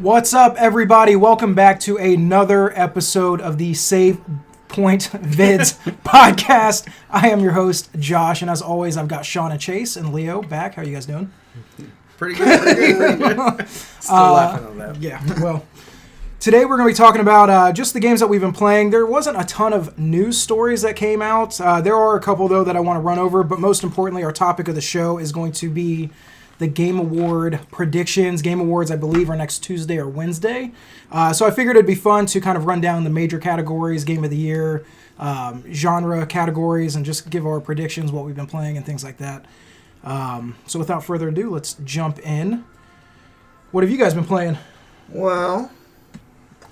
What's up, everybody? Welcome back to another episode of the Save Point Vids podcast. I am your host, Josh, and as always, I've got Sean and Chase and Leo back. How are you guys doing? Pretty good. Still laughing on that. Yeah, well, today we're going to be talking about just the games that we've been playing. There wasn't a ton of news stories that came out. There are a couple, though, that I want to run over, but most importantly, our topic of the show is going to be the Game Award predictions. Game Awards, I believe, are next Tuesday or Wednesday. So I figured it'd be fun to kind of run down the major categories, Game of the Year, genre categories, and just give our predictions, what we've been playing, and things like that. So without further ado, let's jump in. What have you guys been playing? Well,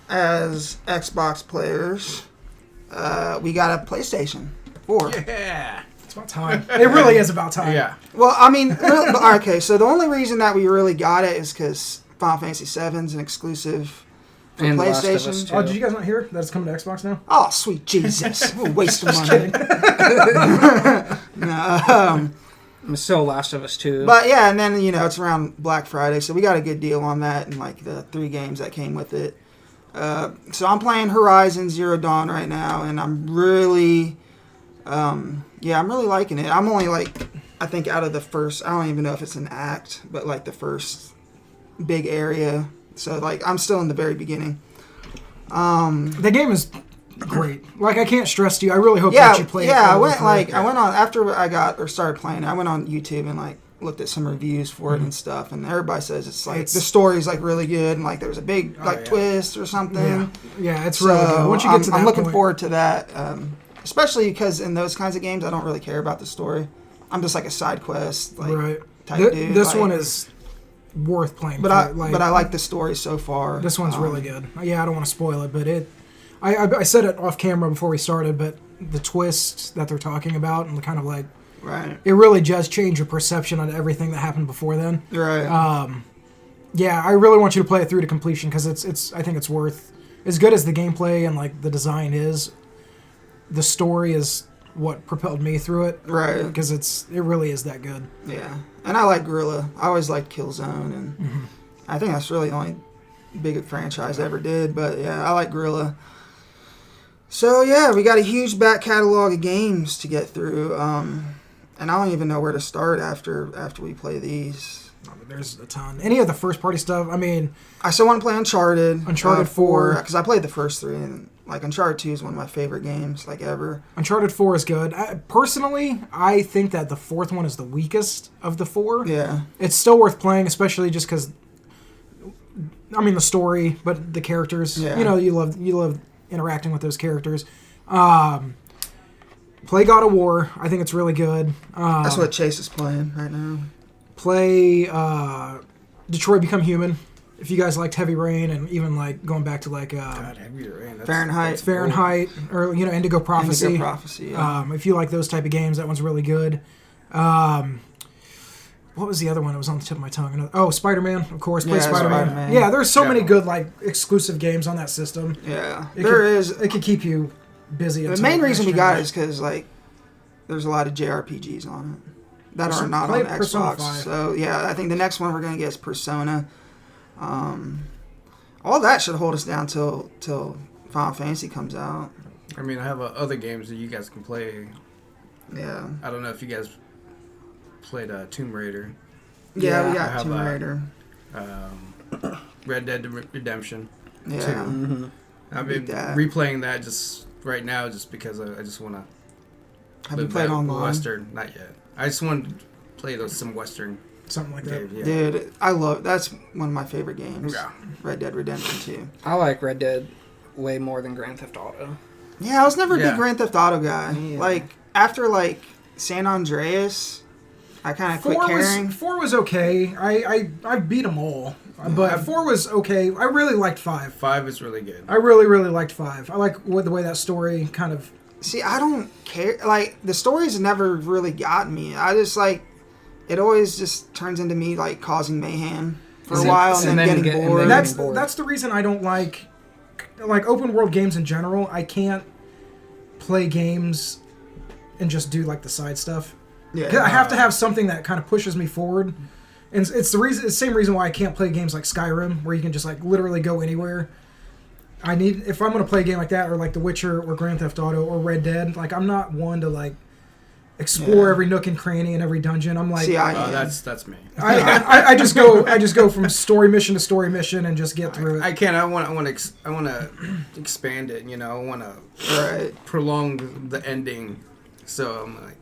as Xbox players, we got a PlayStation 4. Yeah. It's about time. It really is about time. Yeah. Well, I mean, okay, so the only reason that we really got it is because Final Fantasy VII is an exclusive for And Last of Us PlayStation. 2. Oh, did you guys not hear that it's coming to Xbox now? Oh, sweet Jesus. What a waste of money. No, I'm still Last of Us 2. but yeah, and then, it's around Black Friday, so we got a good deal on that and, like, the 3 games that came with it. So I'm playing Horizon Zero Dawn right now, and I'm really... I'm really liking it. I'm only I think out of the first, I don't even know if it's an act, but the first big area. So I'm still in the very beginning. The game is great. I can't stress to you. I really hope that you play it. Yeah, I went on after I started playing. I went on YouTube and looked at some reviews for it and stuff, and everybody says it's the story's really good and there's a big twist or something. Yeah, it's really good. Once you get to that I'm looking point. forward to that. Especially because in those kinds of games, I don't really care about the story. I'm just a side quest type dude. This one is worth playing. But I like the story so far. This one's really good. Yeah, I don't want to spoil it, but I said it off camera before we started, but the twists that they're talking about and kind of right. It really does change your perception on everything that happened before then. Right. Yeah, I really want you to play it through to completion because I think it's worth as good as the gameplay and the design is. The story is what propelled me through it, right? Because it really is that good. Yeah, and I like Guerrilla. I always liked Killzone, and I think that's really the only big franchise I ever did. But yeah, I like Guerrilla. So yeah, we got a huge back catalog of games to get through, and I don't even know where to start after we play these. There's a ton. Any of the first party stuff. I mean, I still want to play Uncharted 4 because I played the first 3 and. Uncharted 2 is one of my favorite games, ever. Uncharted 4 is good. Personally, I think that the 4th one is the weakest of the 4. Yeah. It's still worth playing, especially just because, the story, but the characters. Yeah. You love interacting with those characters. Play God of War. I think it's really good. That's what Chase is playing right now. Play Detroit Become Human. If you guys liked Heavy Rain and even going back to God, Heavy Rain. Fahrenheit, or Indigo Prophecy. Indigo Prophecy. Yeah. If you like those type of games, that one's really good. What was the other one that was on the tip of my tongue? Oh, Spider-Man, of course. Play Spider-Man. Spider-Man. Yeah, there's so many good exclusive games on that system. Yeah, It could keep you busy. The main reason we got it is because there's a lot of JRPGs on it that are not on Xbox. So yeah, I think the next one we're gonna get is Persona. All that should hold us down till Final Fantasy comes out. I have other games that you guys can play. Yeah. I don't know if you guys played Tomb Raider. Yeah, we got Tomb Raider. Red Dead Redemption. Yeah. 2. Mm-hmm. I've been replaying that just right now just because I just want to. Have you played online? Western? Not yet. I just want to play some Western. Something like that. Yeah. Dude, that's one of my favorite games. Yeah. Red Dead Redemption 2. I like Red Dead way more than Grand Theft Auto. Yeah, I was never a big Grand Theft Auto guy. Yeah. After San Andreas, I kind of quit caring. 4 was okay. I beat them all. But 4 was okay. I really liked 5. 5 is really good. I really, really liked 5. I like the way that story kind of... See, I don't care. The stories never really got me. I just, it always just turns into me, causing mayhem for a while and then getting bored. That's the reason I don't like open world games in general. I can't play games and just do, the side stuff. Yeah. I have to have something that kind of pushes me forward. And it's the same reason why I can't play games like Skyrim, where you can just like literally go anywhere. If I'm gonna play a game like that, or like The Witcher, or Grand Theft Auto, or Red Dead, like I'm not one to like explore every nook and cranny in every dungeon. I'm like, that's me. I just go from story mission to story mission and just get through it. I can't. I want to expand it. You know, I want to prolong the ending. So I'm like,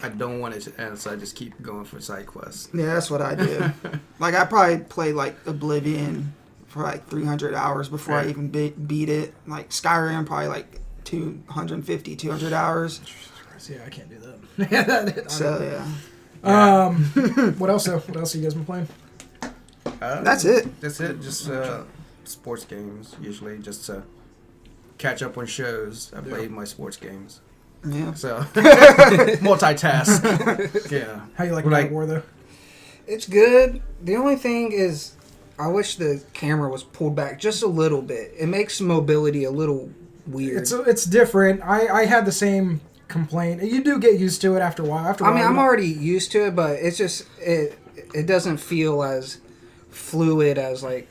I don't want it to end, so I just keep going for side quests. Yeah, that's what I do. Like, I probably played, like, Oblivion for, like, 300 hours before I even beat it. Like, Skyrim, probably, like, 250, 200 hours. Yeah, I can't do that. So, yeah. What else, though? What else have you guys been playing? That's it. That's it. Just sports games, usually, just to catch up on shows. I played my sports games. Yeah. So, multitask. Yeah. How you like God of War, though? It's good. The only thing is, I wish the camera was pulled back just a little bit. It makes mobility a little weird. It's different. I had the same complaint. You do get used to it after a while. I'm already used to it, but it's just it doesn't feel as fluid as like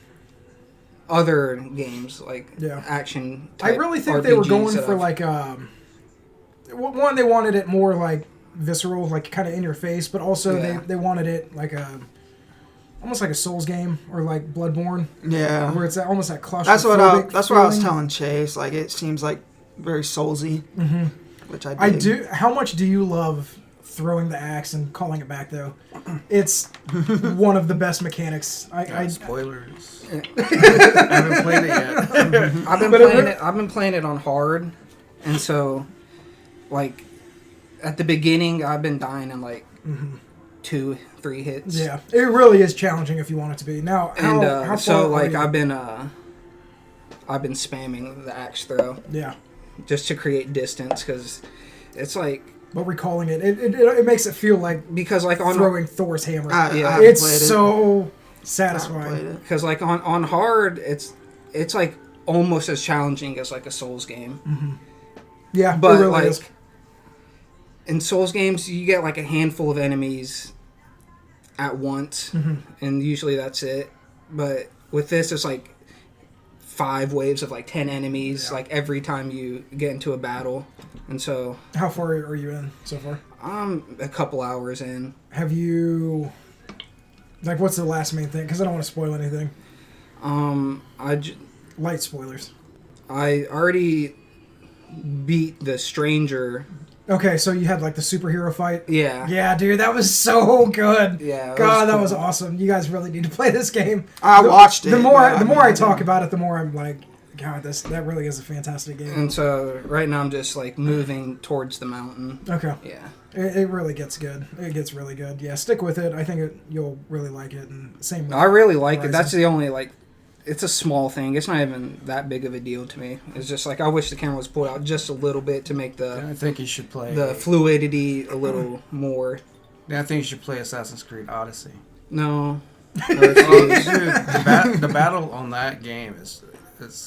other games, like action type I really think RPGs they were going for like one, they wanted it more like visceral, like kind of in your face, but also they wanted it like almost like a Souls game or like Bloodborne. Yeah, where it's almost that claustrophobic. That's what I was telling Chase. Like, it seems like very Soulsy, which I dig. I do. How much do you love throwing the axe and calling it back, though? It's one of the best mechanics. Spoilers. I haven't played it yet. I've been playing it on hard, and so like at the beginning, I've been dying in like 2-3 hits. Yeah, it really is challenging if you want it to be. Now, how so far like I've been spamming the axe throw. Yeah. Just to create distance, because it's like. But recalling it makes it feel like because like on throwing Thor's hammer. It's so satisfying. Because like on hard, it's like almost as challenging as like a Souls game. Yeah, but it really like is. In Souls games, you get like a handful of enemies at once, and usually that's it. But with this, it's like 5 waves of like 10 enemies, like every time you get into a battle. And so, how far are you in so far? I'm a couple hours in. Have you like what's the last main thing? Because I don't want to spoil anything. Light spoilers. I already beat the stranger. Okay, so you had like the superhero fight. Yeah. Yeah, dude, that was so good. Yeah. God, that was awesome. You guys really need to play this game. I watched it. The more I talk about it, the more I'm like, God, that really is a fantastic game. And so right now I'm just like moving towards the mountain. Okay. Yeah. It really gets good. It gets really good. Yeah, stick with it. I think you'll really like it. And same with I really like Horizon. it. That's the only like. It's a small thing. It's not even that big of a deal to me. It's just like I wish the camera was pulled out just a little bit to make I think you should play the fluidity a little more. I think you should play Assassin's Creed Odyssey. No. Dude, the battle on that game is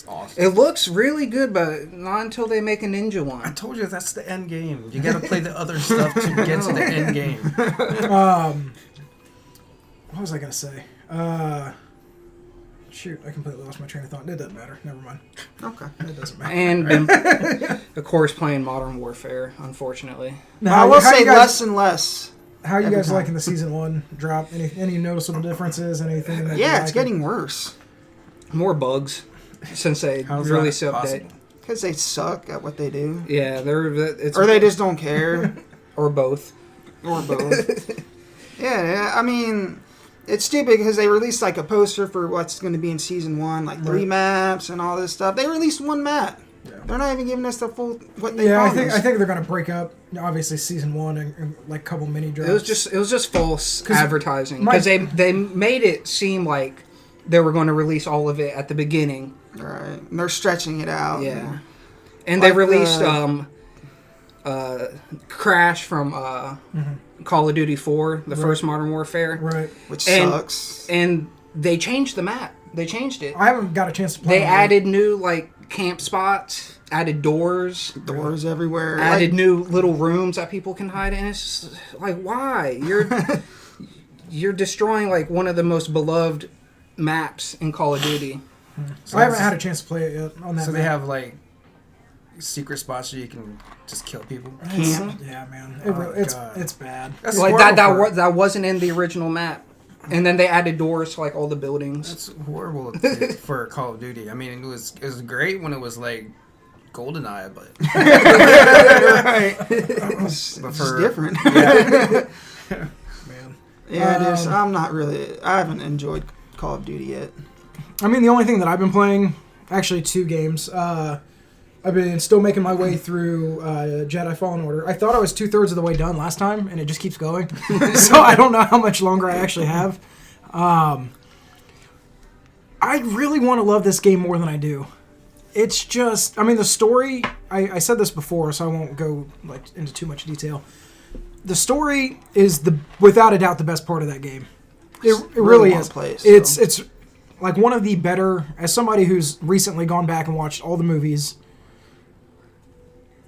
awesome. It looks really good, but not until they make a ninja one. I told you that's the end game. You got to play the other stuff to get to the end game. What was I gonna say? Shoot, I completely lost my train of thought. It doesn't matter. Never mind. Okay. It doesn't matter. And of course, playing Modern Warfare, unfortunately. Now, I will say less and less. How are you guys liking the season 1 drop? Any noticeable differences? Anything? That It's getting worse. More bugs since they released the update. Because they suck at what they do. Yeah, or they just don't care. Or both. Or both. Yeah, I mean, it's stupid because they released like a poster for what's going to be in season 1, like 3 maps and all this stuff. They released 1 map. Yeah. They're not even giving us the full what they promised. I think they're going to break up. Obviously, season 1 and like a couple mini drops. It was just false advertising because they made it seem like they were going to release all of it at the beginning. Right, and they're stretching it out. Yeah, and they released Crash from Call of Duty 4, the first Modern Warfare, right? Which sucks. And they changed the map. They changed it. I haven't got a chance to play. They added new like camp spots, added doors everywhere, added new little rooms that people can hide in. It's just like, why? you're destroying like one of the most beloved maps in Call of Duty. So I haven't had a chance to play it yet on that. So map. they have like secret spots where you can just kill people. Camp. Yeah, man. Oh, It's God. bad. That's Like horrible that wasn't in the original map. And then they added doors to like all the buildings. That's horrible for Call of Duty. I mean, it was great when it was like GoldenEye, but Right. It's But just for- different. yeah. Man. Yeah, it is. I haven't enjoyed Call of Duty yet. I mean, the only thing that I've been playing, actually 2 games. I've been still making my way through Jedi Fallen Order. I thought I was 2/3 of the way done last time, and it just keeps going. So I don't know how much longer I actually have. I really want to love this game more than I do. It's just, I mean, the story, I said this before, so I won't go like into too much detail. The story is without a doubt the best part of that game. It really wanna is. play it still. It's like one of the better, as somebody who's recently gone back and watched all the movies,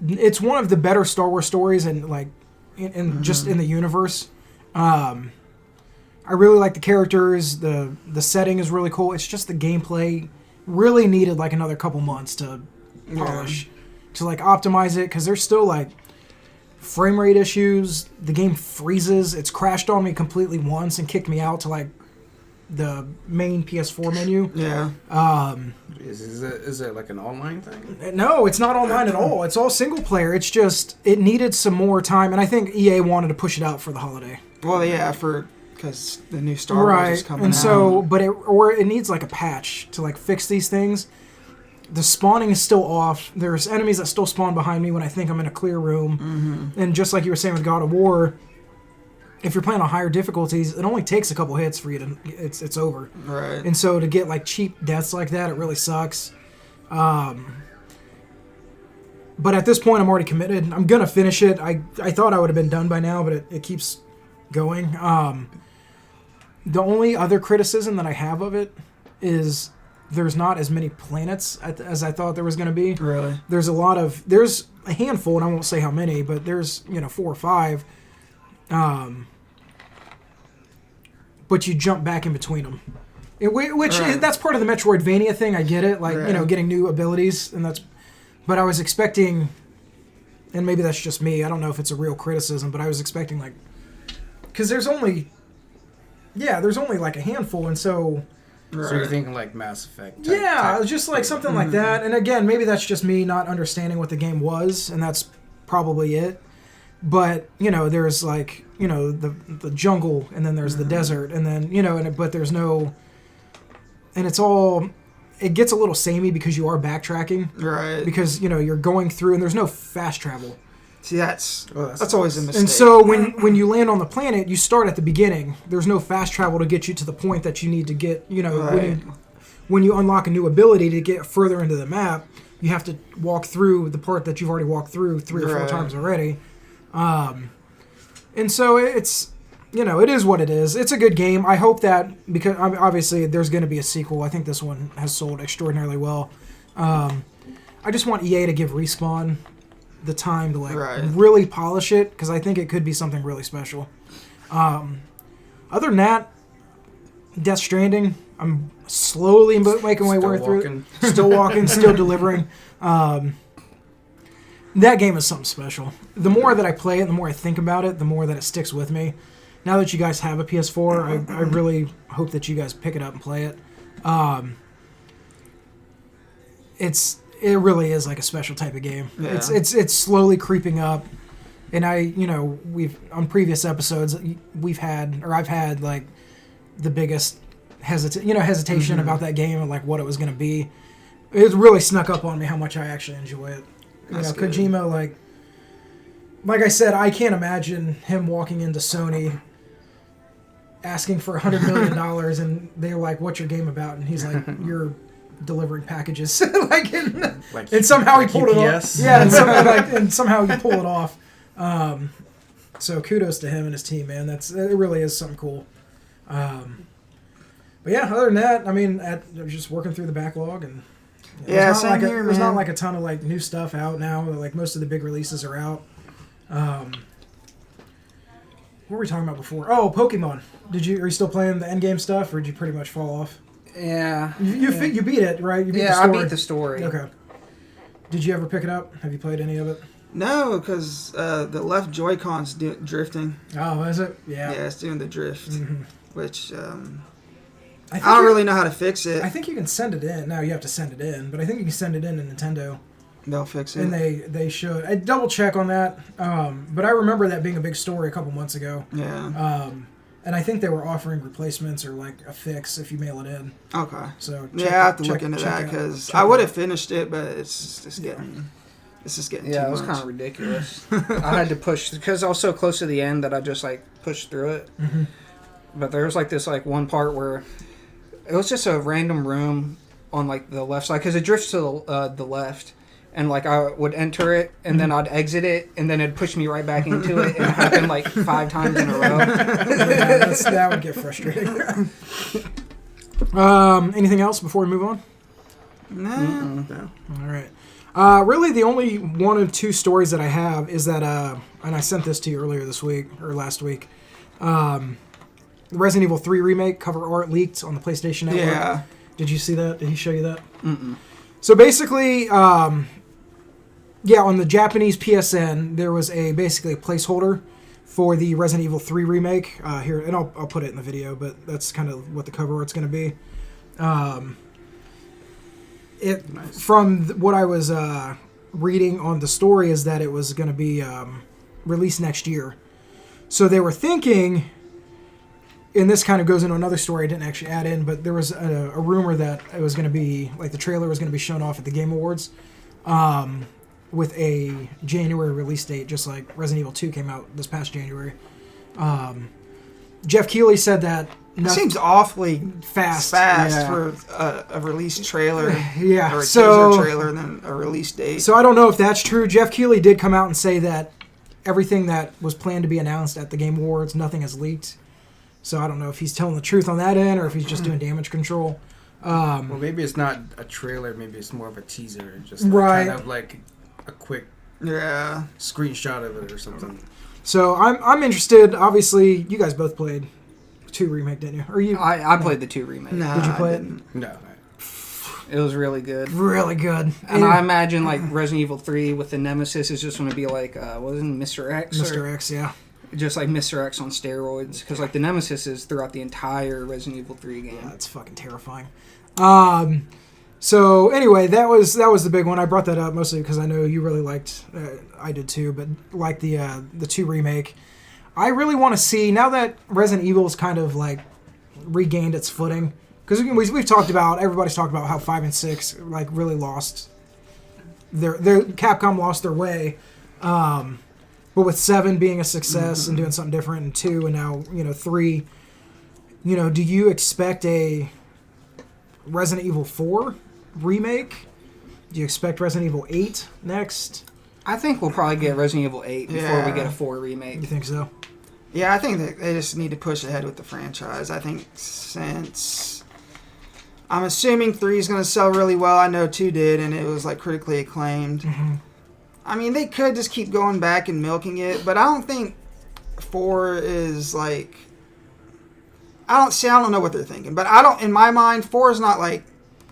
it's one of the better Star Wars stories and like just in the universe. I really like the characters. The setting is really cool. It's just the gameplay really needed like another couple months to polish, to like optimize it, because there's still like frame rate issues. The game freezes. It's crashed on me completely once and kicked me out to like the main PS4 menu. Yeah. Is it like an online thing? No, it's not online at all. It's all single player. It's just, it needed some more time, and I think EA wanted to push it out for the holiday. Well, yeah, because the new Star Wars is coming and out. so, but it needs like a patch to like fix these things. The spawning is still off. There's enemies that still spawn behind me when I think I'm in a clear room. And just like you were saying with God of War, if you're playing on higher difficulties, it only takes a couple hits for you to it's over. Right. And so to get like cheap deaths like that, it really sucks. But at this point, I'm already committed. I'm gonna finish it. I thought I would have been done by now, but it keeps going. The only other criticism that I have of it is there's not as many planets as I thought there was going to be. Really? There's a handful, and I won't say how many, but there's 4 or 5. But you jump back in between them, which Right. that's part of the Metroidvania thing. I get it, like Right. getting new abilities, and that's. But I was expecting, and maybe that's just me. I don't know if it's a real criticism, but I was expecting like, because there's only like a handful, and so. Right. So you're thinking like Mass Effect? Yeah, just like something like that. And again, maybe that's just me not understanding what the game was, and that's probably it. But there's like the jungle, and then there's the desert, and then but there's no, and it gets a little samey because you are backtracking, Right. because you're going through, and there's no fast travel. See, that's that's always a mistake. And so when you land on the planet, you start at the beginning. There's no fast travel to get you to the point that you need to get. Right. When you unlock a new ability to get further into the map, you have to walk through the part that you've already walked through 3 or 4 Right. times already. And so it is what it is. It's a good game. I hope that, because obviously there's going to be a sequel. I think this one has sold extraordinarily well. I just want EA to give Respawn the time to Right. really polish it, because I think it could be something really special. Other than that, Death Stranding, I'm slowly making my way through it. Still walking, still delivering. That game is something special. The more that I play it, the more I think about it, the more that it sticks with me. Now that you guys have a PS4, I really hope that you guys pick it up and play it. It really is like a special type of game. Yeah. It's slowly creeping up, and we've on previous episodes I've had like the biggest hesitation about that game and like what it was going to be. It really snuck up on me how much I actually enjoy it. That's good. Kojima, like I said, I can't imagine him walking into Sony asking for $100 million, and they're like, "What's your game about?" And he's like, "You're delivering packages." And somehow he pulled it off. UPS? Yeah, and somehow he pulled it off. So kudos to him and his team, man. It really is something cool. But yeah, other than that, I mean, I was just working through the backlog, and Yeah, same here, there's man. not like a ton of like new stuff out now. Like most of the big releases are out. were we talking about before? Oh, Pokemon. Are you still playing the endgame stuff, or did you pretty much fall off? Yeah. You beat it, right? You beat the I story. beat the story. Okay. Did you ever pick it up? Have you played any of it? No, because the left Joy-Con's drifting. Oh, is it? Yeah. Yeah, it's doing the drift, which I think don't really know how to fix it. I think you can send it in. Now you have to send it in, but I think you can send it in to Nintendo. They'll fix it. And they should. I double check on that. But I remember that being a big story a couple months ago. Yeah. And I think they were offering replacements or like a fix if you mail it in. Okay. So I have to look into that because I would have finished it, but it's just getting too Yeah, it was much. kind of ridiculous. I had to push because I was so close to the end that I just like pushed through it. Mm-hmm. But there was like this like one part where it was just a random room on like the left side because it drifts to the left. And like I would enter it, and then I'd exit it, and then it'd push me right back into it, and it happened like 5 times in a row. Yeah, that would get frustrating. Anything else before we move on? No. All right. Really, the only one of two stories that I have is that, and I sent this to you earlier this week or last week. The Resident Evil 3 remake cover art leaked on the PlayStation Network. Yeah. Did you see that? Did he show you that? Mm-mm. So basically, on the Japanese PSN, there was basically a placeholder for the Resident Evil 3 remake. Here, and I'll put it in the video, but that's kind of what the cover art's going to be. From what I was reading on the story is that it was going to be released next year. So they were thinking, and this kind of goes into another story I didn't actually add in, but there was a rumor that it was going to be, like the trailer was going to be shown off at the Game Awards with a January release date, just like Resident Evil 2 came out this past January. Jeff Keighley said that... It seems awfully fast for a release trailer. Yeah, or a teaser trailer and then a release date. So I don't know if that's true. Jeff Keighley did come out and say that everything that was planned to be announced at the Game Awards, nothing has leaked. So I don't know if he's telling the truth on that end or if he's just doing damage control. Well, maybe it's not a trailer. Maybe it's more of a teaser. Just Right. kind of like a quick Yeah. screenshot of it or something. So I'm interested. Obviously, you guys both played 2 remake, didn't you? Or you? I played the 2 remake. No, Did you play I it? didn't. No. It was really good. Really good. And I imagine like Resident Evil 3 with the Nemesis is just going to be like, wasn't it Mr. X? Mr. X, yeah. Just like Mr. X on steroids. Because like the Nemesis is throughout the entire Resident Evil 3 game. Yeah, it's fucking terrifying. So anyway, that was the big one. I brought that up mostly because I know you really liked. I did too, but like the 2 remake. I really want to see now that Resident Evil's kind of like regained its footing, because we've talked about, everybody's talked about how 5 and 6 like really lost their Capcom lost their way. But with 7 being a success and doing something different, and 2, and now 3, do you expect a Resident Evil 4 remake? Do you expect Resident Evil 8 next? I think we'll probably get Resident Evil 8 before we get a 4 remake. You think so? Yeah, I think that they just need to push ahead with the franchise. I think since I'm assuming 3 is going to sell really well. I know 2 did, and it was like critically acclaimed. Mm-hmm. I mean, they could just keep going back and milking it, but I don't think 4 is like. I don't know what they're thinking, but in my mind, 4 is not like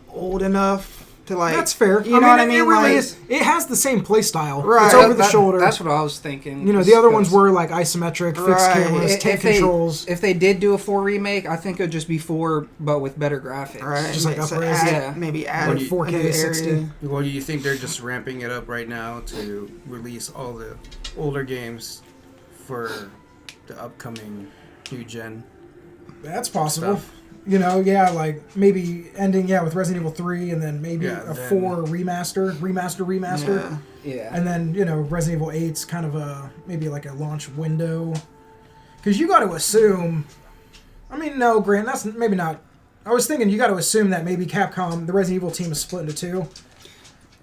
old enough to like. That's fair. You know what I mean? It really like, is. It has the same play style. Right. It's over the shoulder. That's what I was thinking. The other ones were like isometric, fixed Right. cameras, tank controls. If they did do a 4 remake, I think it would just be 4, but with better graphics. Right. Just like so upgrades. maybe add 4K, a new 60. area. Well, do you think they're just ramping it up right now to release all the older games for the upcoming new gen? That's possible. Stuff. Like maybe ending with Resident Evil 3 and then maybe a 4 remaster. Yeah. Yeah. And then, Resident Evil 8's kind of maybe like a launch window. Because you got to assume, no, Grant, that's maybe not. I was thinking you got to assume that maybe Capcom, the Resident Evil team is split into 2.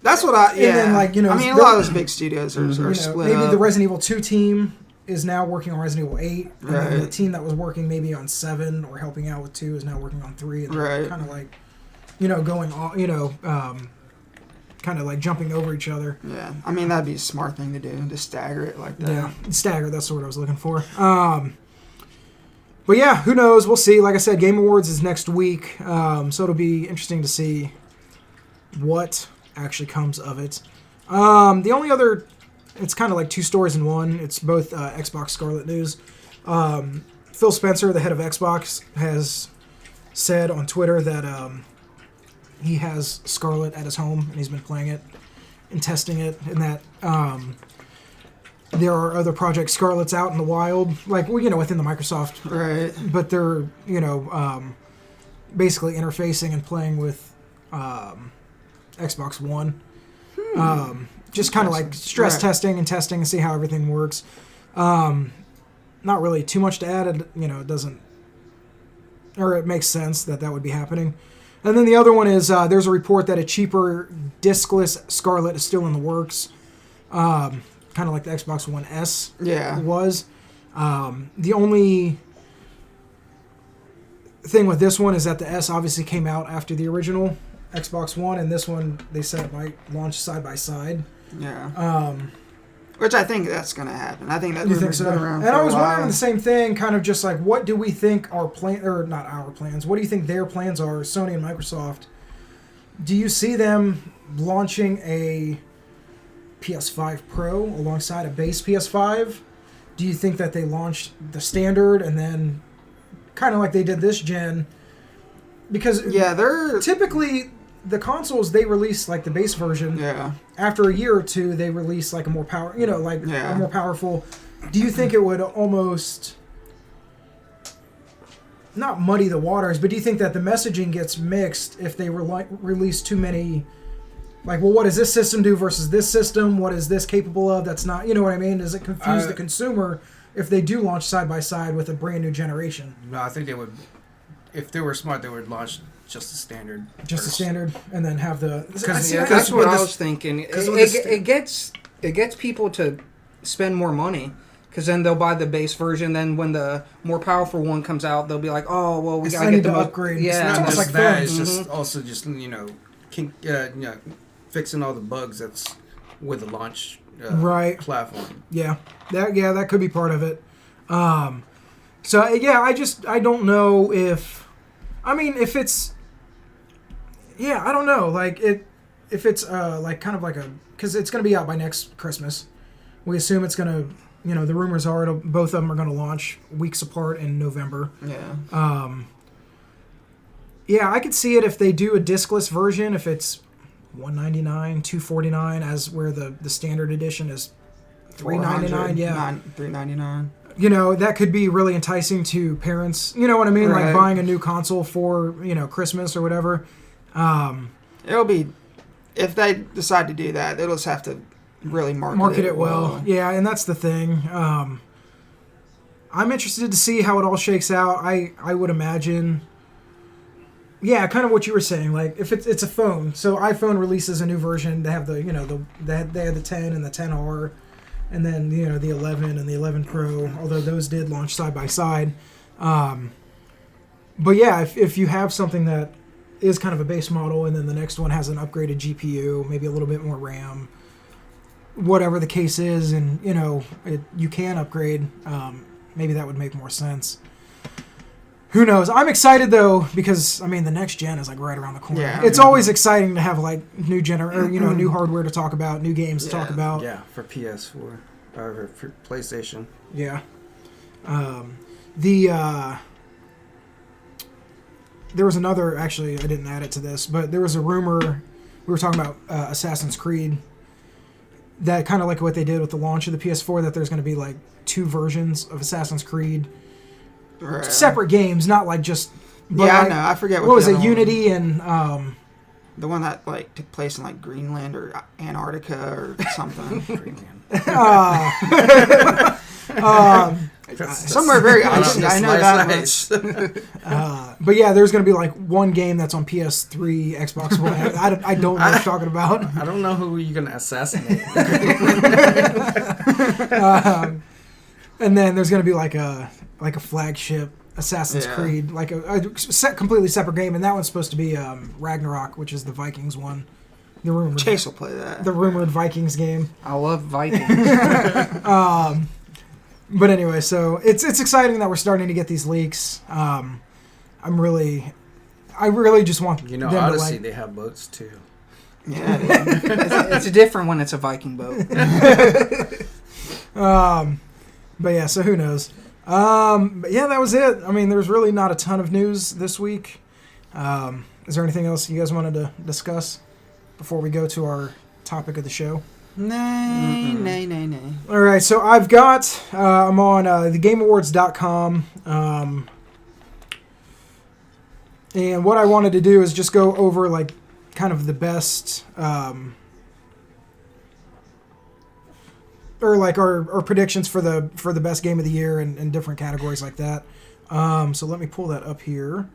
That's what I. Yeah. And then, a lot of those big studios are split maybe up. the Resident Evil 2 team is now working on Resident Evil 8, and then the Right. team that was working maybe on 7 or helping out with 2 is now working on 3, and Right. kind of like, going on, kind of like jumping over each other. Yeah, that'd be a smart thing to do, to stagger it like that. Yeah, stagger. That's the word I was looking for. But yeah, who knows? We'll see. Like I said, Game Awards is next week, so it'll be interesting to see what actually comes of it. The only other, it's kind of like two stories in one. It's both Xbox Scarlet news. Phil Spencer, the head of Xbox, has said on Twitter that he has Scarlet at his home and he's been playing it and testing it, and that there are other Project Scarlets out in the wild, like, well, within the Microsoft, Right. but they're basically interfacing and playing with Xbox One. Just kind of like stress testing and see how everything works. Not really too much to add. It doesn't, or it makes sense that would be happening. And then the other one is there's a report that a cheaper discless Scarlet is still in the works. Kind of like the Xbox One S was. The only thing with this one is that the S obviously came out after the original Xbox One, and this one they said it might launch side by side. Yeah. Which I think that's going to happen. I think that you think so? Around and I was for a while. wondering the same thing, kind of just like, what do we think our plan, or not our plans? What do you think their plans are, Sony and Microsoft? Do you see them launching a PS5 Pro alongside a base PS5? Do you think that they launched the standard and then kind of like they did this gen? Because they're typically the consoles, they release like the base version. Yeah. After a year or two, they release like a more a more powerful. Do you think it would almost not muddy the waters, but do you think that the messaging gets mixed if they release too many? Like, well, what does this system do versus this system? What is this capable of? That's not, you know what I mean? Does it confuse the consumer if they do launch side by side with a brand new generation? No, I think they would. If they were smart, they would launch just the standard. Just the standard, and then have the. That's what I was thinking. It gets people to spend more money, because then they'll buy the base version. Then when the more powerful one comes out, they'll be like, "Oh, well, we gotta get the upgrade." Yeah, It's not just like that. phones. It's just also just fixing all the bugs that's with the launch platform. Yeah, that could be part of it. So yeah, I don't know if, I mean, if it's, yeah, I don't know, like if it's like kind of like because it's gonna be out by next Christmas. We assume it's gonna, the rumors are both of them are gonna launch weeks apart in November. Yeah. Yeah, I could see it if they do a discless version, if it's $199, $249, as where the standard edition is $399. Yeah, $399. That could be really enticing to parents. You know what I mean? Right. Like buying a new console for Christmas or whatever. It'll be, if they decide to do that, they'll just have to really market it well. Yeah, and that's the thing. I'm interested to see how it all shakes out. I would imagine. Yeah, kind of what you were saying. Like if it's a phone, so iPhone releases a new version. They have they had the 10 and the 10R, and then the 11 and the 11 Pro. Although those did launch side by side. But yeah, if you have something that is kind of a base model, and then the next one has an upgraded GPU, maybe a little bit more RAM, whatever the case is, and you can upgrade. Maybe that would make more sense. Who knows? I'm excited though, because the next gen is like right around the corner. Yeah, it's always exciting to have like new new hardware to talk about, new games to talk about. Yeah, for PS4 or for PlayStation. Yeah. There was another, actually I didn't add it to this, but there was a rumor, we were talking about Assassin's Creed, that kind of like what they did with the launch of the PS4, that there's going to be like two versions of Assassin's Creed. Right. Separate games, not like just. Yeah, I know. I forget what was it. Unity and the one that like took place in like Greenland or Antarctica or something. Somewhere very icy. I know that much. But yeah, there's going to be like one game that's on PS3, Xbox One. I don't know what you're talking about. I don't know who you're going to assassinate. And then there's going to be like a flagship Assassin's Creed, like a completely separate game, and that one's supposed to be Ragnarok, which is the Vikings one. The rumored Chase will play that. The rumored Vikings game. I love Vikings. But anyway, so it's exciting that we're starting to get these leaks. I really just want them Odyssey, to they have boats too. Yeah. It's different when it's a Viking boat. But yeah, so who knows? But yeah, that was it. I mean, there's really not a ton of news this week. Is there anything else you guys wanted to discuss before we go to our topic of the show? Nay. All right, so I've got, I'm on thegameawards.com, and what I wanted to do is just go over, like, kind of the best, or like our predictions for the best game of the year and different categories like that. So let me pull that up here.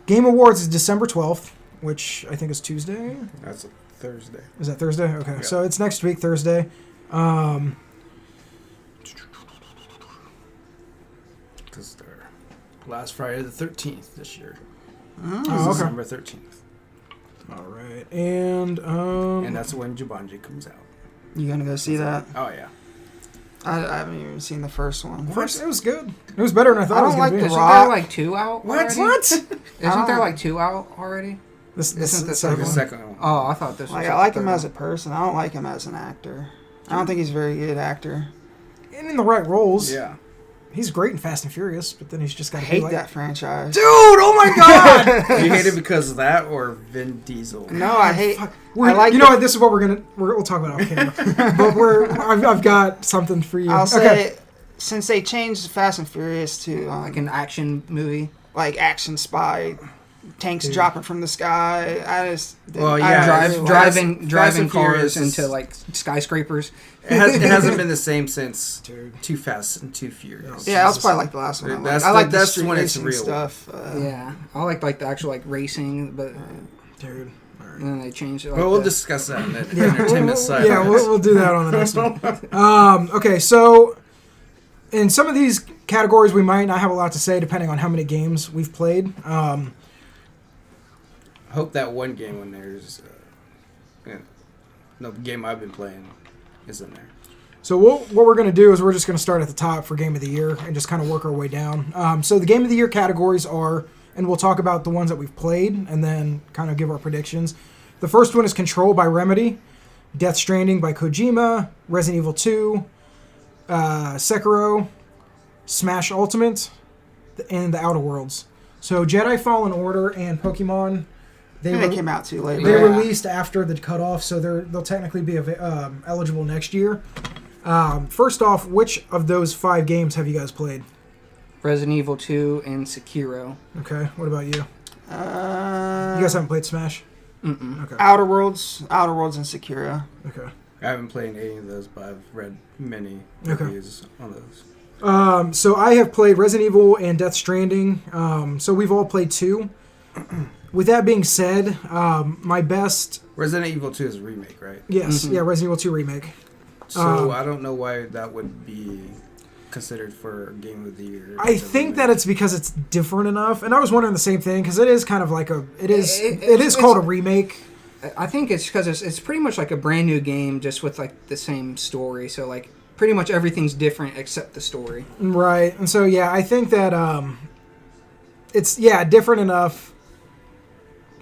Game Awards is December 12th, which I think is Tuesday. That's a Thursday. Is that Thursday? Okay, Yeah. so it's next week, Thursday. Because they're last Friday the 13th this year. Oh, okay. December 13th. All right, and And that's when Jumanji comes out. You gonna go see that? Oh, yeah. I haven't even seen the first one. first it was good. It was better than I thought it was I going don't to like be. the Isn't there like 2 out already? What? Isn't there like 2 out already? This Isn't the second The one. second one. Oh, I thought this was Like, the I like third him as a one. person. I don't like him as an actor. I don't think he's a very good actor. And in the right roles. Yeah. He's great in Fast and Furious, but then he's just I got to hate like that franchise. Dude, oh my god! You hate it because of that or Vin Diesel? No, I hate. We're, I like you know it. what? This is what we'll talk about off camera. But I've got something for you. I'll Okay. say, since they changed Fast and Furious to Like an action movie. like action spy, tanks Dude. dropping from the sky, I just Well, I yeah, don't Fast- really like- driving Fast and cars Furious is- into like skyscrapers. It hasn't been the same since Dude. Too Fast and Too Furious. Yeah, that's probably like the last one. I like. That's I like the- the that's street when it's racing real. stuff. Yeah, I like the actual like racing, but Dude. All right. then they changed it. Like Well, we'll the- discuss that in the Yeah, entertainment side. yeah, we'll do that on the next one. Okay, so in some of these categories, we might not have a lot to say depending on how many games we've played. Hope that one game when there's no game I've been playing is in there. So what we're going to do is we're just going to start at the top for Game of the Year and just kind of work our way down. So the Game of the Year categories are, and we'll talk about the ones that we've played and then kind of give our predictions. The first one is Control by Remedy, Death Stranding by Kojima, Resident Evil 2, Sekiro, Smash Ultimate, and The Outer Worlds. So Jedi Fallen Order and Pokemon, They came out too late. they right? released after the cutoff, so they'll technically be eligible next year. First off, which of those 5 games have you guys played? Resident Evil 2 and Sekiro. Okay, what about you? You Uh, guys haven't played Smash? Mm-mm. Okay. Outer Worlds, and Sekiro. Okay. I haven't played any of those, but I've read many Okay. reviews on those. So I have played Resident Evil and Death Stranding. So we've all played 2. With that being said, my best... Resident Evil 2 is a remake, right? Yes, Mhm. yeah, Resident Evil 2 Remake. So I don't know why that would be considered for Game of the Year. I think that it's because it's different enough, and I was wondering the same thing because it is kind of like it is called a remake. I think it's because it's pretty much like a brand new game, just with like the same story. So like pretty much everything's different except the story. Right, and so yeah, I think that it's different enough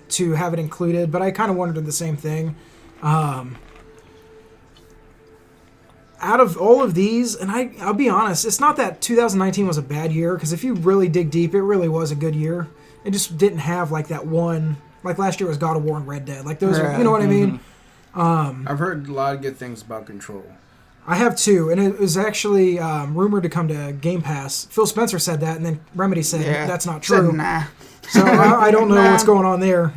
to have it included, but I kind of wondered the same thing. Out of all of these, and I'll be honest, it's not that 2019 was a bad year, because if you really dig deep, it really was a good year. It just didn't have like that one, like last year was God of War and Red Dead. Like those are, you know what I mean? I've heard a lot of good things about Control. I have 2, and it was actually rumored to come to Game Pass. Phil Spencer said that, and then Remedy said that's not Said true. nah. So I don't know Nah. what's going on there.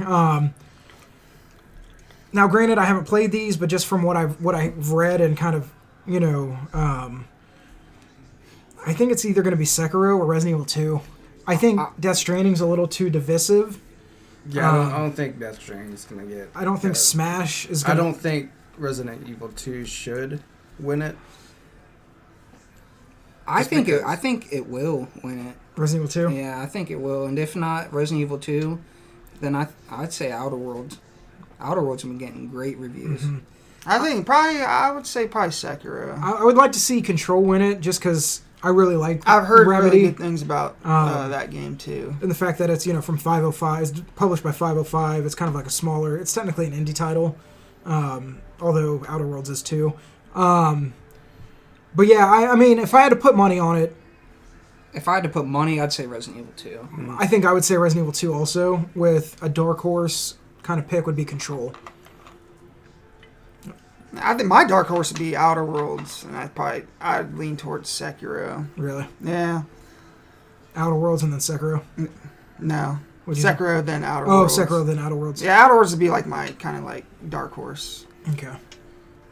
Now, granted, I haven't played these, but just from what I've read and kind of, you know, I think it's either going to be Sekiro or Resident Evil 2. I think Death Stranding's a little too divisive. Yeah, I don't think Death Stranding is going to get... I don't think Smash is I going to... don't think Resident Evil 2 should win it. I Just think because- it will win it. Resident Evil 2? Yeah, I think it will. And if not Resident Evil 2, then I'd say Outer Worlds. Outer Worlds have been getting great reviews. Mm-hmm. I would say probably Sekiro. I would like to see Control win it, just because I really like I've heard Remedy. really good things about that game too. And the fact that it's, from 505, it's published by 505, it's kind of like a smaller, it's technically an indie title, although Outer Worlds is too. But yeah, I mean, if I had to put money on it, If I had to put money, I'd say Resident Evil 2. I think I would say Resident Evil 2 also, with a dark horse kind of pick would be Control. I think my dark horse would be Outer Worlds, and I'd lean towards Sekiro. Really? Yeah. Outer Worlds and then Sekiro? No. What'd you say? Sekiro then Outer Worlds. Oh, Sekiro then Outer Worlds. Yeah, Outer Worlds would be like my kind of like dark horse. Okay.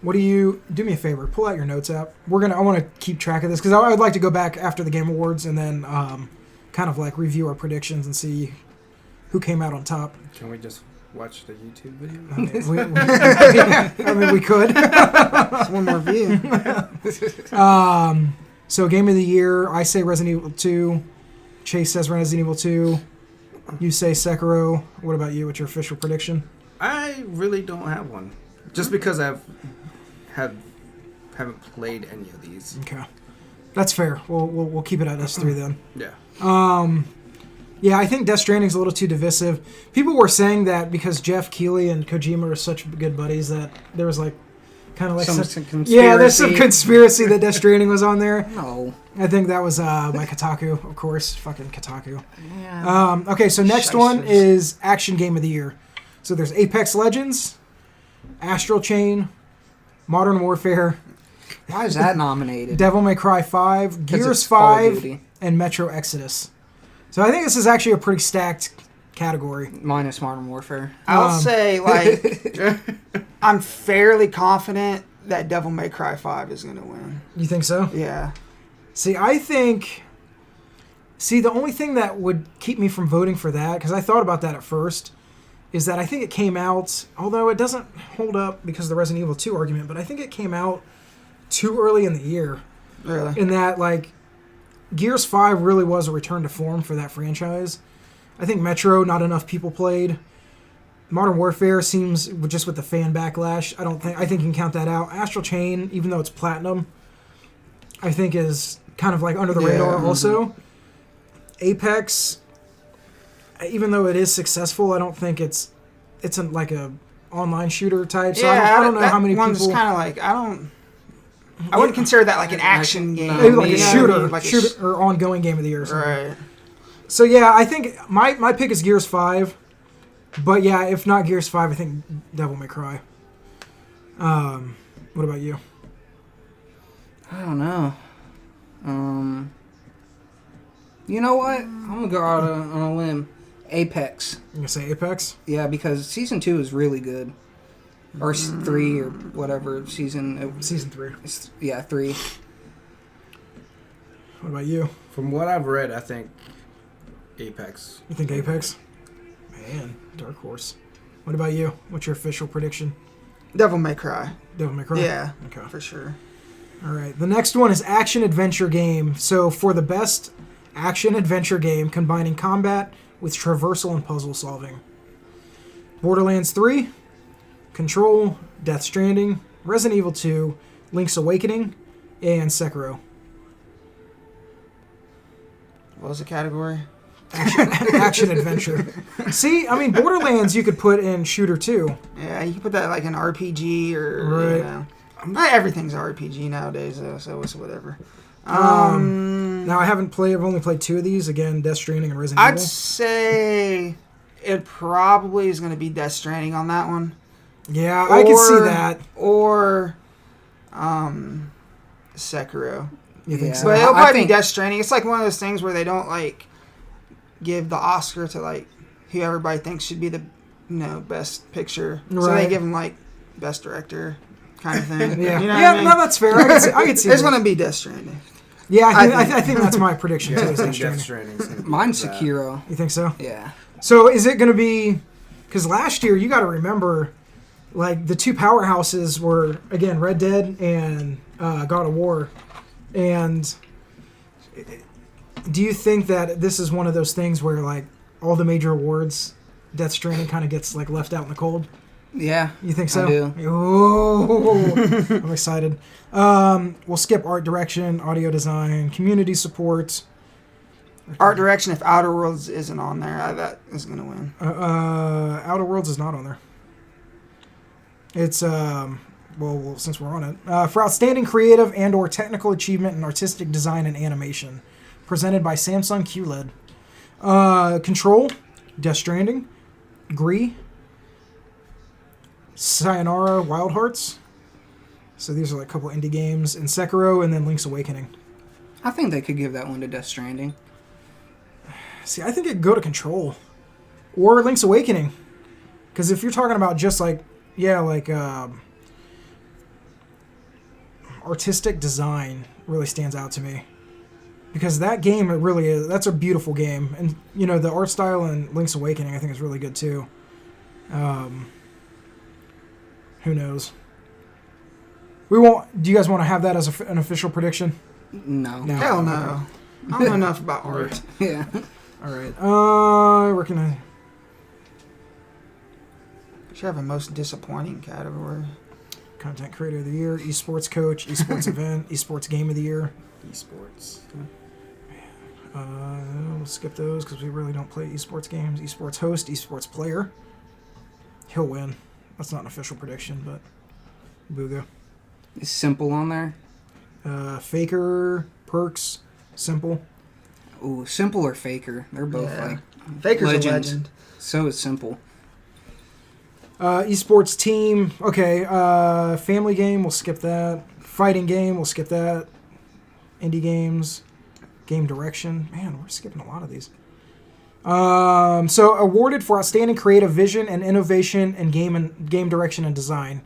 What do me a favor, pull out your notes app. I want to keep track of this, because I would like to go back after the Game Awards and then kind of like review our predictions and see who came out on top. Can we just watch the YouTube video? I mean, we could. It's one more view. So Game of the Year, I say Resident Evil 2. Chase says Resident Evil 2. You say Sekiro. What about you? What's your official prediction? I really don't have one. Just because haven't played any of these. Okay. That's fair. We'll keep it at S3 then. Yeah. Yeah, I think Death Stranding's a little too divisive. People were saying that because Jeff Keighley and Kojima are such good buddies that there was like kind of like Some conspiracy. Yeah, there's some conspiracy that Death Stranding was on there. No. I think that was by Kotaku, of course. Fucking Kotaku. Yeah. Okay, so next one is Action Game of the Year. So there's Apex Legends, Astral Chain, Modern Warfare, Why is that nominated? Devil May Cry 5, 'Cause Gears it's Call of 5, Duty. and Metro Exodus. So I think this is actually a pretty stacked category. Minus Modern Warfare. I'll say like I'm fairly confident that Devil May Cry 5 is going to win. You think so? Yeah. See, the only thing that would keep me from voting for that, because I thought about that at first, is that I think it came out, although it doesn't hold up because of the Resident Evil 2 argument, but I think it came out too early in the year. Really? In that, like, Gears 5 really was a return to form for that franchise. I think Metro, not enough people played. Modern Warfare seems, just with the fan backlash, I think you can count that out. Astral Chain, even though it's platinum, I think is kind of like under the radar also. Apex, even though it is successful, I don't think it's like a online shooter type. So I don't know how many one's people. kind of like I wouldn't consider that like an action game. Maybe like a You know what I shooter, mean? Like or ongoing game of the year or something. Right. So yeah, I think my pick is Gears 5. But yeah, if not Gears 5, I think Devil May Cry. What about you? I don't know. You know what? I'm going to go out on a limb. Apex. You gonna say Apex? Yeah, because Season 2 is really good. Or 3 or whatever season. Season 3. 3. What about you? From what I've read, I think Apex. You think Apex? Man, dark horse. What about you? What's your official prediction? Devil May Cry. Devil May Cry? Yeah. Okay. For sure. All right. The next one is action adventure game. So for the best action adventure game combining combat with traversal and puzzle solving. Borderlands 3, Control, Death Stranding, Resident Evil 2, Link's Awakening, and Sekiro. What was the category? Action adventure. See, I mean, Borderlands you could put in shooter too. Yeah, you can put that like an RPG or Right. you know. Not everything's an RPG nowadays though, so it's whatever. Now I've only played 2 of these. Again, Death Stranding and Resident I'd Evil. say it probably is going to be Death Stranding on that one. Yeah, I can see that. Or Sekiro. You think Yeah. so? But it'll I probably be think- Death Stranding. It's like one of those things where they don't like give the Oscar to like who everybody thinks should be the best picture. So Right. they give them like best director kind of thing. Yeah, You know what yeah, I mean? no, that's fair. I can see. It's that. going to be Death Stranding. Yeah, I I think that's my prediction Yeah, too. I Is think Death Death Stranding. Stranding's gonna be Mine's that. Sekiro. You think so? Yeah. So is it going to be? Because last year you got to remember, like the 2 powerhouses were again Red Dead and God of War, and do you think that this is one of those things where like all the major awards, Death Stranding kind of gets like left out in the cold? Yeah. You think so? I do. Oh, I'm excited. We'll skip art direction, audio design, community support. Art direction, if Outer Worlds isn't on there, that is going to win. Outer Worlds is not on there. It's well, since we're on it, for outstanding creative and or technical achievement in artistic design and animation, presented by Samsung QLED. Control, Death Stranding, Gree, Sayonara, Wild Hearts. So these are like a couple indie games, and Sekiro, and then Link's Awakening. I think they could give that one to Death Stranding. See, I think it'd go to Control or Link's Awakening, because if you're talking about just like artistic design really stands out to me, because that game, it really is, that's a beautiful game, and you know the art style in Link's Awakening I think is really good too. Who knows? We won't. Do you guys want to have that as an official prediction? No. Hell no. I don't know enough about art. Yeah. All right. We're gonna. Should have a most disappointing category. Content Creator of the Year, Esports Coach, Esports Event, Esports Game of the Year. Esports. We'll skip those because we really don't play esports games. Esports Host, Esports Player. He'll win. That's not an official prediction, but Booga. Is Simple on there? Faker, Perks, Simple. Ooh, Simple or Faker? They're both like Faker's legends. a legend. So is Simple. Esports Team. Okay. Family Game, we'll skip that. Fighting Game, we'll skip that. Indie Games. Game Direction. Man, we're skipping a lot of these. So awarded for outstanding creative vision and innovation in game direction and design.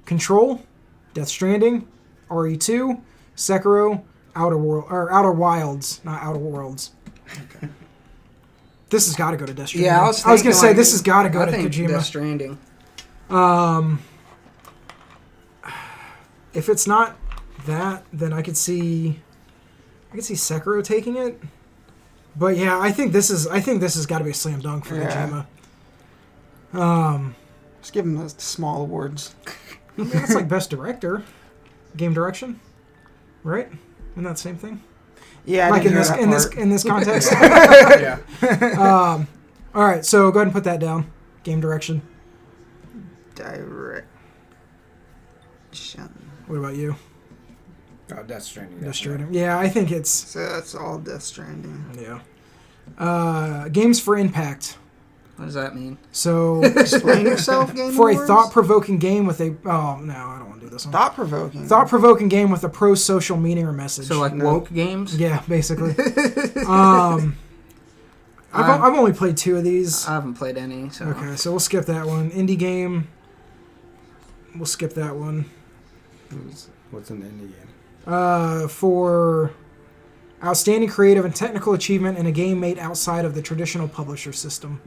Control, Death Stranding, RE2, Sekiro, Outer Wilds, not Outer Worlds. Okay. This has got to go to Death Stranding. Yeah, I was gonna thinking, say like, this has got to go to think Kojima. Death Stranding. If it's not that, then I could see Sekiro taking it. But yeah, I think this has got to be a slam dunk for Yeah. Kojima. Just give him the small awards. I mean, that's like best director, game direction, right? Isn't that the same thing? Yeah, I like didn't hear that in part. this context. Yeah. All right, so go ahead and put that down. Game direction. Direction. What about you? Oh, Death Stranding. Death Stranding. Yeah, I think it's So that's all Death Stranding. yeah. Games for impact. What does that mean? So Explain yourself, Game for Awards? a thought-provoking game with a I don't want to do this one. Thought-provoking. Thought-provoking game with a pro-social meaning or message. So like woke games? Yeah, basically. I've only played 2 of these. I haven't played any. So Okay, so we'll skip that one. Indie game. We'll skip that one. What's an indie game? For outstanding creative and technical achievement in a game made outside of the traditional publisher system.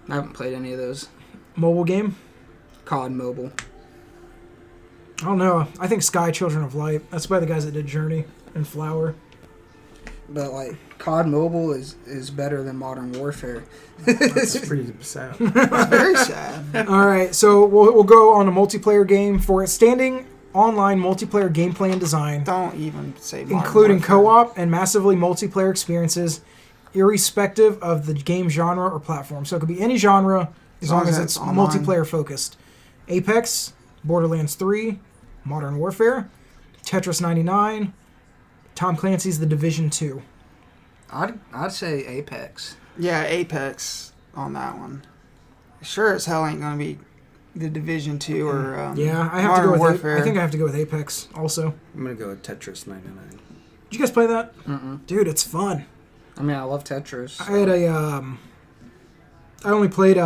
I haven't played any of those. Mobile game? COD Mobile. I don't know. I think Sky Children of Light. That's by the guys that did Journey and Flower. But like COD Mobile is better than Modern Warfare. That's pretty sad. It's very sad. All right, so we'll go on a multiplayer game for outstanding online multiplayer gameplay and design, Don't even say Modern including Warfare. co-op and massively multiplayer experiences, irrespective of the game genre or platform. So it could be any genre as long as it's online. multiplayer focused. Apex, Borderlands 3, Modern Warfare, Tetris 99, Tom Clancy's The Division 2. I'd say Apex. Yeah, Apex on that one. Sure as hell ain't gonna be the Division 2 or Yeah, I have Modern to go with Warfare. I think I have to go with Apex also. I'm gonna go with Tetris 99. Did you guys play that? Mm-mm. Dude, it's fun. I mean, I love Tetris. I had I only played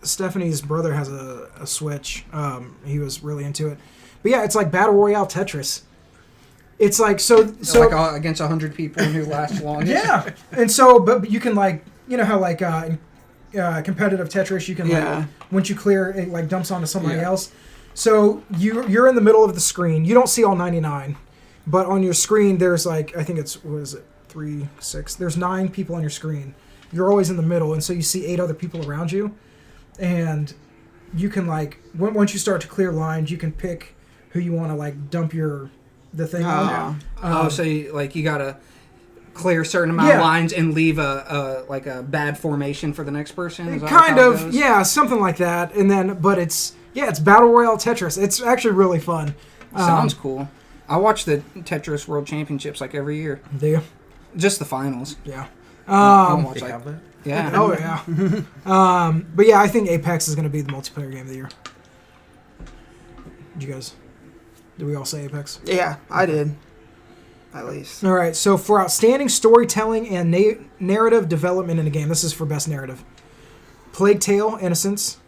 Stephanie's brother has a Switch. He was really into it. But yeah, it's like Battle Royale Tetris. It's like so like against 100 people and who lasts longest. yeah. And so but you can like, you know how like in competitive Tetris you can like once you clear it like dumps onto somebody else. So you're in the middle of the screen. You don't see all 99. But on your screen there's like I think it's what is it? 3, 6. There's 9 people on your screen. You're always in the middle and so you see 8 other people around you. and you can like once you start to clear lines, you can pick who you want to like dump the thing on. So you gotta clear a certain amount of lines and leave a bad formation for the next person. Is that Kind how it of, goes? yeah, something like that. And then, but it's Battle Royale Tetris. It's actually really fun. Sounds cool. I watch the Tetris World Championships like every year. Do you? Just the finals. Yeah. I don't watch They like have that? yeah. Oh yeah. But yeah, I think Apex is going to be the multiplayer game of the year. Did you guys? Did we all say Apex? Yeah, I did. At least. All right. So for outstanding storytelling and narrative development in a game, this is for best narrative. Plague Tale: Innocence,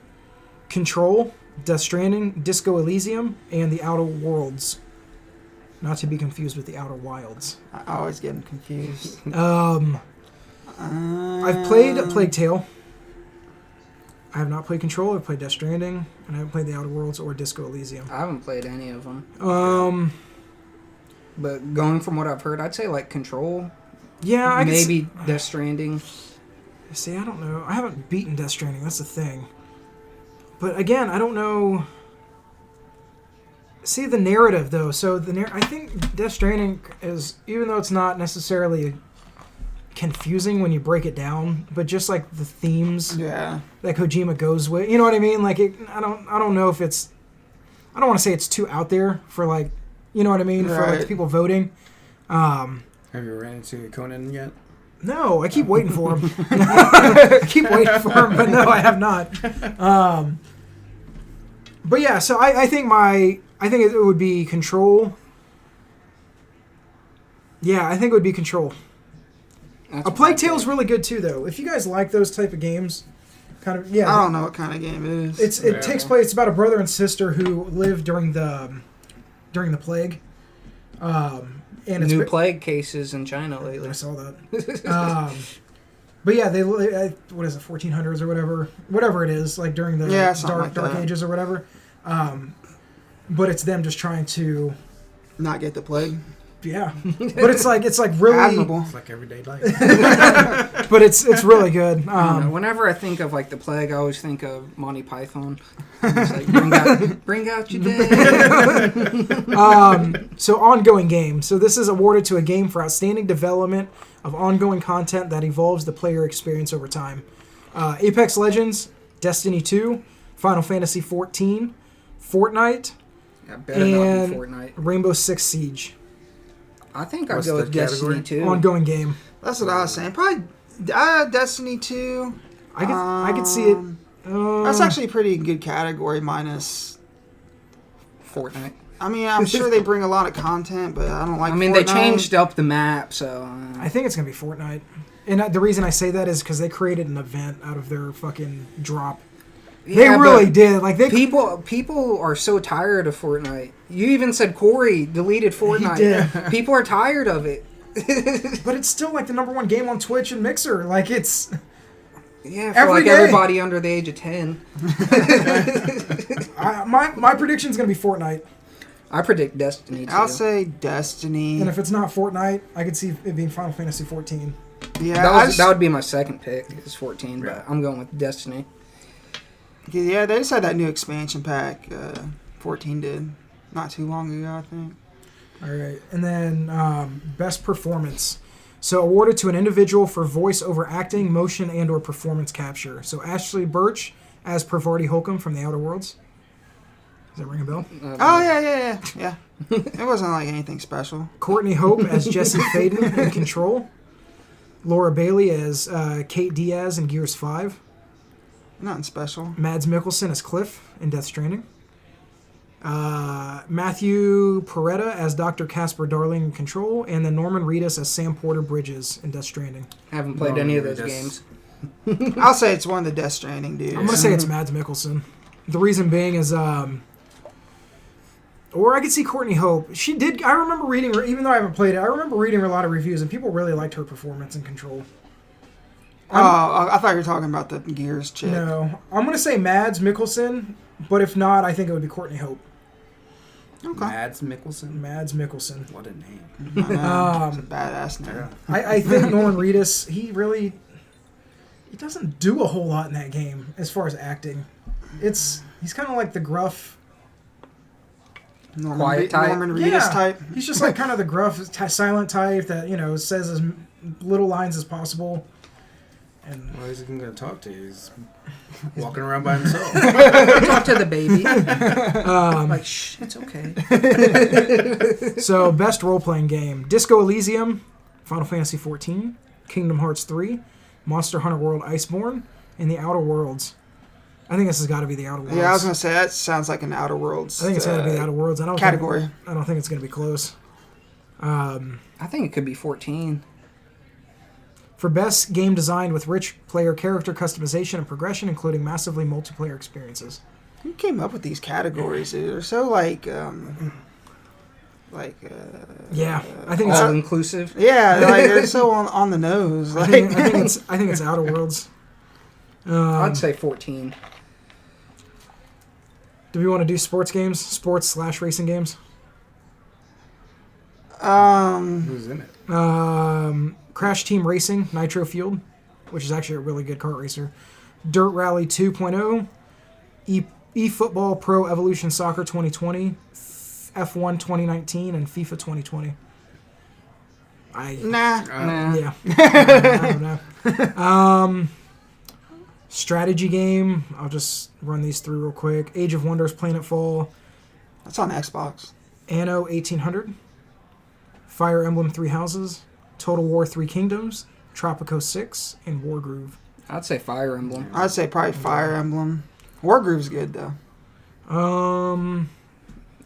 Control, Death Stranding, Disco Elysium, and The Outer Worlds. Not to be confused with The Outer Wilds. I always get them confused. I've played Plague Tale. I have not played Control. I've played Death Stranding, and I haven't played The Outer Worlds or Disco Elysium. I haven't played any of them. But going from what I've heard, I'd say like Control. Yeah, I maybe Death Stranding. See, I don't know. I haven't beaten Death Stranding. That's the thing. But again, I don't know. See the narrative though. So I think Death Stranding is, even though it's not necessarily confusing when you break it down, but just like the themes that Kojima goes with, you know what I mean? Like I don't know if it's. I don't want to say it's too out there for like, you know what I mean, for like the people voting. Have you ran into Conan yet? No, I keep waiting for him. I keep waiting for him, but no, I have not. But yeah, so I think it would be Control. Yeah, I think it would be Control. A Plague Tale is really good too, though. If you guys like those type of games, kind of I don't know what kind of game it is. It takes place. It's about a brother and sister who lived during the plague. And it's plague cases in China lately. I saw that. But yeah, they what is it, 1400s or whatever it is, like during the dark ages or whatever. But it's them just trying to not get the plague. Yeah, but it's like really admirable. It's like everyday life. But it's really good. Whenever I think of like the plague, I always think of Monty Python. It's like, bring out your dead. So ongoing game. So this is awarded to a game for outstanding development of ongoing content that evolves the player experience over time. Apex Legends, Destiny 2, Final Fantasy 14, Fortnite, better not be Fortnite. Rainbow Six Siege. I think I'd go with Destiny 2. Ongoing game. That's what I was saying. Probably Destiny 2. I could see it. That's actually a pretty good category minus Fortnite. I mean, I'm sure they bring a lot of content, but I don't like Fortnite. They changed up the map, so... I think it's going to be Fortnite. And the reason I say that is because they created an event out of their fucking drop. Yeah, they really did. Like people are so tired of Fortnite. You even said Corey deleted Fortnite. He did. People are tired of it. But it's still like the #1 game on Twitch and Mixer. Like it's for like everybody under the age of 10. My prediction's gonna be Fortnite. I predict Destiny 2. I'll say Destiny. And if it's not Fortnite, I could see it being Final Fantasy 14. Yeah, that would be my second pick. Is 14, but I'm going with Destiny. Yeah, they just had that new expansion pack. 14 did not too long ago, I think. All right, and then best performance. So awarded to an individual for voice over acting, motion, and/or performance capture. So Ashley Birch as Pervarty Holcomb from The Outer Worlds. Does that ring a bell? Yeah. It wasn't like anything special. Courtney Hope as Jesse Faden in Control. Laura Bailey as Kate Diaz in Gears 5. Nothing special. Mads Mikkelsen as Cliff in Death Stranding. Matthew Peretta as Dr. Casper Darling in Control. And then Norman Reedus as Sam Porter Bridges in Death Stranding. Haven't played any of those games. I'll say it's one of the Death Stranding dudes. I'm going to say it's Mads Mikkelsen. The reason being is... or I could see Courtney Hope. She did... I remember reading her... Even though I haven't played it, I remember reading a lot of reviews, and people really liked her performance in Control. I thought you were talking about the Gears chick. No. I'm going to say Mads Mikkelsen, but if not, I think it would be Courtney Hope. Okay. Mads Mikkelsen. What a name. It's a badass name. I think Norman Reedus, he really... he doesn't do a whole lot in that game as far as acting. He's kind of like the gruff, Quiet type? Norman Reedus type. He's just like kind of the gruff, silent type that says as little lines as possible. And Well, he's going to talk to you. He's walking around by himself. Talk to the baby. Like, shh, it's okay. So, best role-playing game: Disco Elysium, Final Fantasy XIV, Kingdom Hearts 3, Monster Hunter World Iceborne, and The Outer Worlds. I think this has got to be The Outer Worlds. Yeah, I was gonna say that sounds like an Outer Worlds. I think it's got to be The Outer Worlds. Category. I don't think it's going to be close. I think it could be 14. For best game designed with rich player character customization and progression, including massively multiplayer experiences. Who came up with these categories, dude? They're so like, Yeah, I think it's All inclusive. yeah, like they're so on the nose. I Like, think it's Outer Worlds. I'd say 14. Do we want to do sports games, sports/racing games? Who's in it? Crash Team Racing, Nitro Fueled, which is actually a really good kart racer. Dirt Rally 2.0, eFootball Pro Evolution Soccer 2020, F1 2019, and FIFA 2020. nah. Yeah. I don't know. Strategy game. I'll just run these through real quick. Age of Wonders Planetfall, That's on Xbox. Anno 1800, Fire Emblem Three Houses, Total War Three Kingdoms, Tropico 6, and Wargroove. I'd say Fire Emblem. I'd say probably Fire Emblem. Wargroove's good though. Um,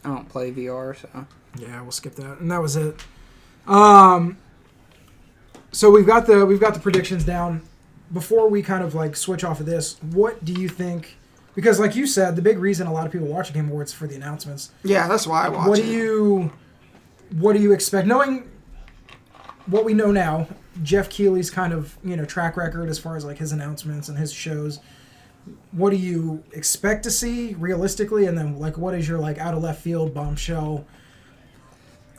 I don't play VR, so. yeah, we'll skip that. And that was it. So we've got the predictions down. Before we kind of like switch off of this, what do you think? Because like you said, the big reason a lot of people watch the Game Awards is for the announcements. Yeah, that's why I watch What it. do you expect? Knowing what we know now, Jeff Keighley's kind of track record as far as like his announcements and his shows. What do you expect to see realistically, and then like what is your like out of left field bombshell?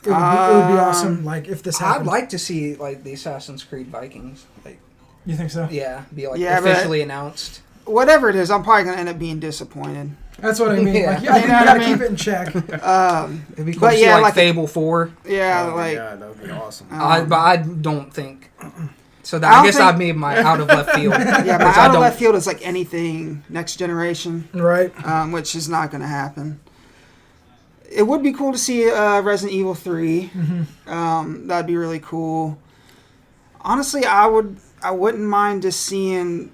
It would be awesome, like if this happened. I'd like to see like the Assassin's Creed Vikings. Like, You think so? yeah, be like Yeah, but- officially announced. Whatever it is, I'm probably gonna end up being disappointed. That's what I mean. Yeah. Like, yeah, I think You know you what gotta I mean? keep it in check. It'd be cool But to see yeah, like like- Fable 4. Yeah, Oh my like God, that would be awesome. But I don't think. So I that, don't I guess think- I'd be my out of left field. yeah, my Which I out of don't- left field is like anything next generation, Right. which is not gonna happen. It would be cool to see Resident Evil 3. That'd be really cool. Honestly, I wouldn't mind just seeing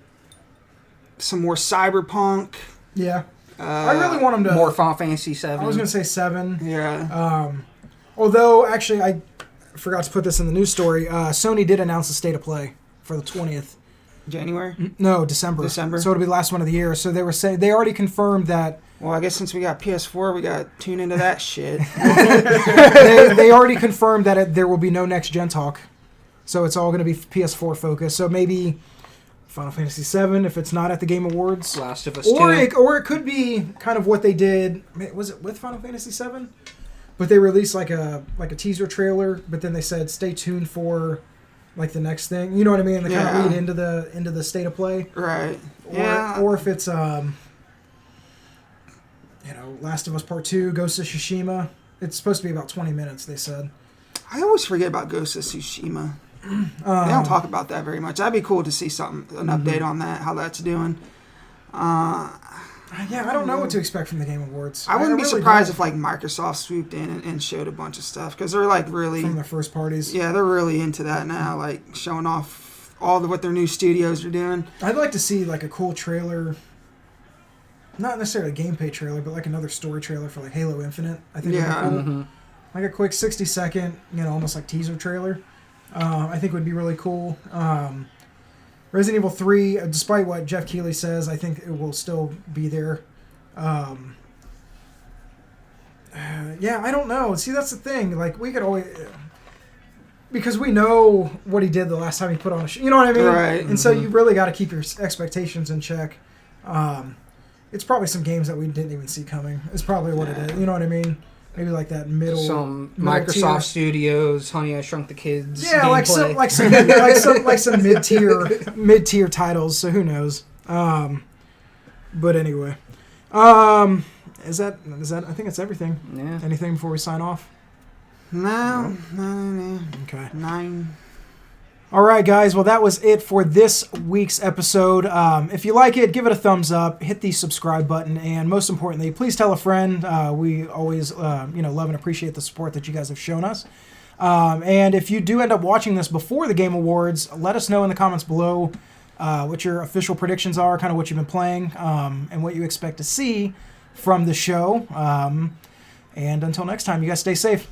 some more Cyberpunk. Yeah. I really want him to. More Final Fantasy 7. I was gonna say 7. Yeah. Although actually, I forgot to put this in the news story. Sony did announce a state of play for the 20th. January? No, December. December. So it'll be the last one of the year. So they were saying they already confirmed that Well, I guess since we got PS4, we got to tune into that shit. they already confirmed that there will be no next gen talk. So it's all going to be PS4 focused. So maybe Final Fantasy 7 if it's not at the Game Awards. Last of Us Or 2. it could be kind of what they did. Was it with Final Fantasy 7? But they released like a teaser trailer, but then they said stay tuned for like the next thing. You know what I mean? They kind Yeah. of lead into the state of play. Right. Or, Yeah. or if it's Last of Us Part 2, Ghost of Tsushima. It's supposed to be about 20 minutes, they said. I always forget about Ghost of Tsushima. They don't talk about that very much. That'd be cool to see an update on that, how that's doing. Yeah, I don't know what to expect from the Game Awards. I wouldn't be really surprised don't. if like Microsoft swooped in and showed a bunch of stuff because they're like really, From the first parties. yeah, they're really into that now, like showing off what their new studios are doing. I'd like to see like a cool trailer. Not necessarily a gameplay trailer, but like another story trailer for like Halo Infinite. I think Yeah. would be cool. Mm-hmm. Like a quick 60-second, almost like teaser trailer. I think would be really cool. Resident Evil 3, despite what Jeff Keighley says, I think it will still be there. Yeah, I don't know. See, that's the thing. Like, we could always... Because we know what he did the last time he put on a show. You know what I mean? Right. And so you really got to keep your expectations in check. It's probably some games that we didn't even see coming. It's probably what it is. You know what I mean? maybe like that middle. Some middle Microsoft tier. Studios, Honey I Shrunk the Kids. Yeah, like some gameplay. like some mid-tier titles. So who knows? But anyway, is that? I think it's everything. Yeah. Anything before we sign off? No. Okay. 9. All right, guys. Well, that was it for this week's episode. If you like it, give it a thumbs up, hit the subscribe button, and most importantly, please tell a friend. We always, love and appreciate the support that you guys have shown us. And if you do end up watching this before the Game Awards, let us know in the comments below what your official predictions are, kind of what you've been playing, and what you expect to see from the show. And until next time, you guys stay safe.